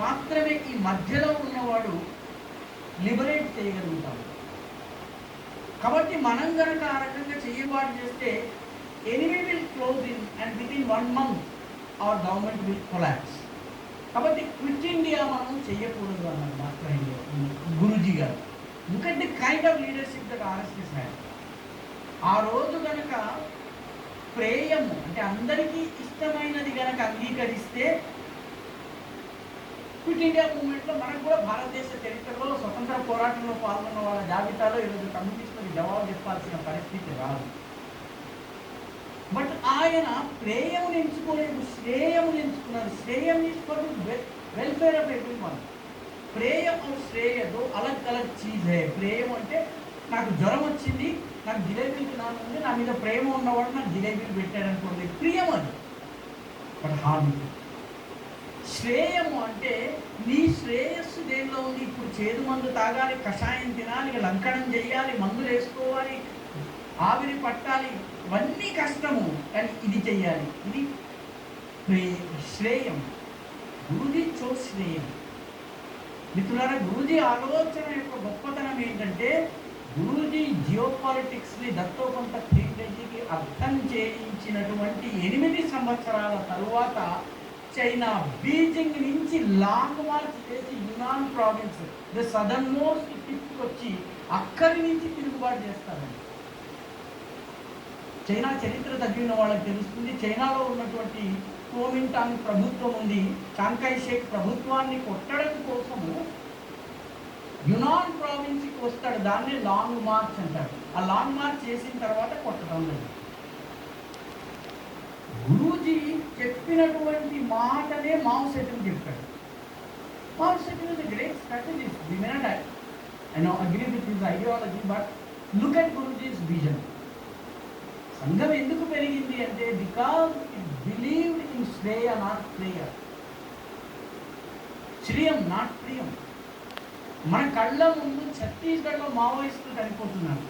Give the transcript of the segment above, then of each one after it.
మాత్రమే ఈ మధ్యలో ఉన్నవాడు లిబరేట్ చేయగలుగుతాడు. కాబట్టి మనం కనుక ఆ రకంగా చేయబాటు చేస్తే enemy will close in and with in 1 month our government will collapse. కాబట్టి క్విట్ ఇండియా మనం చేయకూడదు అన్నది మాత్రమే గురూజీ గారు. ఎందుకంటే kind of leadership that RSS had. ఆ రోజు కనుక ప్రేయము అంటే అందరికీ ఇష్టమైనది కనుక అంగీకరిస్తే క్విట్ ఇండియా మూవ్మెంట్లో మనకు కూడా భారతదేశ చరిత్రలో స్వతంత్ర పోరాటంలో పాల్గొన్న వాళ్ళ జాబితాలో ఈరోజు కమ్యూనిస్టులకు జవాబు చెప్పాల్సిన పరిస్థితి రాదు. బట్ ఆయన ప్రేయమును ఎంచుకోలేదు, శ్రేయమును ఎంచుకున్నారు. శ్రేయం is for welfare of everyone. ప్రేయం और श्रेय दो अलग अलग चीज है. ప్రేయం అంటే నాకు జ్వరం వచ్చింది, నాకు జిలేబీలు తినాలని, నా మీద ప్రేమ ఉన్నవాడు నాకు జిలేబీలు పెట్టాడనుకోండి, ప్రియం అది, బట్ హార్మ్. శ్రేయము అంటే నీ శ్రేయస్సు దేనిలో ఉంది? ఇప్పుడు చేదు మందు తాగాలి, కషాయం తినాలి, లంకణం చేయాలి, మందులు వేసుకోవాలి, ఆవిరి పట్టాలి, ఇవన్నీ కష్టము, కానీ ఇది చెయ్యాలి. ఇది శ్రేయం. గురుజీ చో శ్రేయం. మిత్రులారా, గురూజీ ఆలోచన యొక్క గొప్పతనం ఏంటంటే గురూజీ జియోపాలిటిక్స్ని దత్తోపంత థియరీకి అర్థం చేయించినటువంటి 8 సంవత్సరాల తరువాత చైనా బీజింగ్ నుంచి లాంగ్ మార్చ్ చేసి యునాన్ ప్రావిన్స్ ద సదర్న్ మోస్ట్ టిప్కి వచ్చి అక్కడి నుంచి తిరుగుబాటు చేస్తారండి. చైనా చరిత్ర తగ్గిన వాళ్ళకి తెలుస్తుంది. చైనాలో ఉన్నటువంటి కుమింటాంగ్ ప్రభుత్వం ఉంది. చాంకాయ్ షేక్ ప్రభుత్వాన్ని కొట్టడం కోసము యునాన్ ప్రావిన్స్కి వస్తాడు. దాన్ని లాంగ్ మార్చ్ అంటారు. ఆ లాంగ్ మార్చ్ చేసిన తర్వాత కొట్టడం లేదు. గురూజీ చెప్పినటువంటి మాటనే మావ్ సెటిల్ చెప్పాడు. మావ్ సెటిల్ is a great strategist. We may not agree with his ideology, but look at Guruji's vision. సంఘం ఎందుకు పెరిగింది అంటే బికాజ్ ఇట్ బిలీవ్డ్ ఇన్ శ్రేయ నాట్ ప్రేయ. శ్రేయం నాట్ ప్రియం. మన కళ్ళ ముందు ఛత్తీస్గఢ్లో మావోయిస్టులు చనిపోతున్నారు.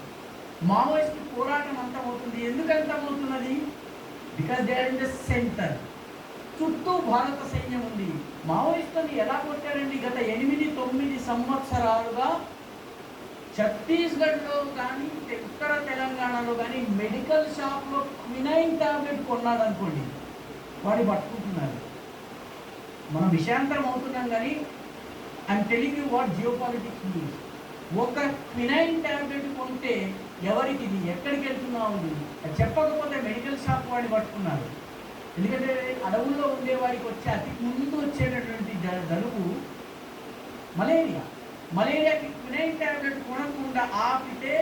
మావోయిస్టు పోరాటం అంతమవుతుంది. ఎందుకు అంతమవుతున్నది? Because they are in the centre. చుట్టూ భారత సైన్యం ఉంది. మావోయిస్టులను ఎలా కొట్టారండి? గత 8-9 సంవత్సరాలుగా ఛత్తీస్గఢ్లో కానీ ఉత్తర తెలంగాణలో కానీ మెడికల్ షాప్లో క్వినైన్ టాబ్లెట్ కొన్నాడు అనుకోండి, వాడి పట్టుకుంటున్నారు. మనం విషయాంతరం అవుతున్నాం, కానీ I'm telling you what geopolitics means. ఒక క్వినైన్ టాబ్లెట్ కొంటే ఎవరికి ఇది, ఎక్కడికి వెళ్తున్నావు చెప్పకపోతే మెడికల్ షాప్ వాడిని పట్టుకున్నారు. ఎందుకంటే అడవుల్లో ఉండేవాడికి వచ్చే అతి ముందు వచ్చేటటువంటి జలుబు మలేరియా. మలేరియాకి క్వినైన్ టాబ్లెట్ కొనకుండా ఆపితే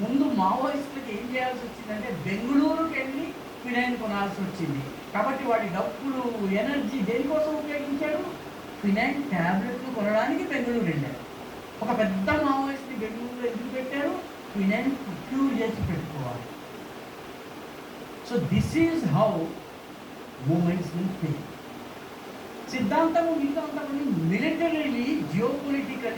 ముందు మావోయిస్టులకు ఏం చేయాల్సి వచ్చిందంటే బెంగళూరుకి వెళ్ళి క్వినైన్ కొనాల్సి వచ్చింది. కాబట్టి వాడి డబ్బులు, ఎనర్జీ దేనికోసం ఉపయోగించాడు? క్వినైన్ టాబ్లెట్లు కొనడానికి బెంగళూరు వెళ్ళారు. ఒక పెద్ద మావోయిస్ట్ని బెంగళూరులో ఎందుకు పెట్టారు? క్వినైన్ క్యూర్ చేసి పెట్టుకోవాలి. So this is how movements will fail. సిద్ధాంతము మిగతా మిలిటరీలీ జియోపొలిటికలీ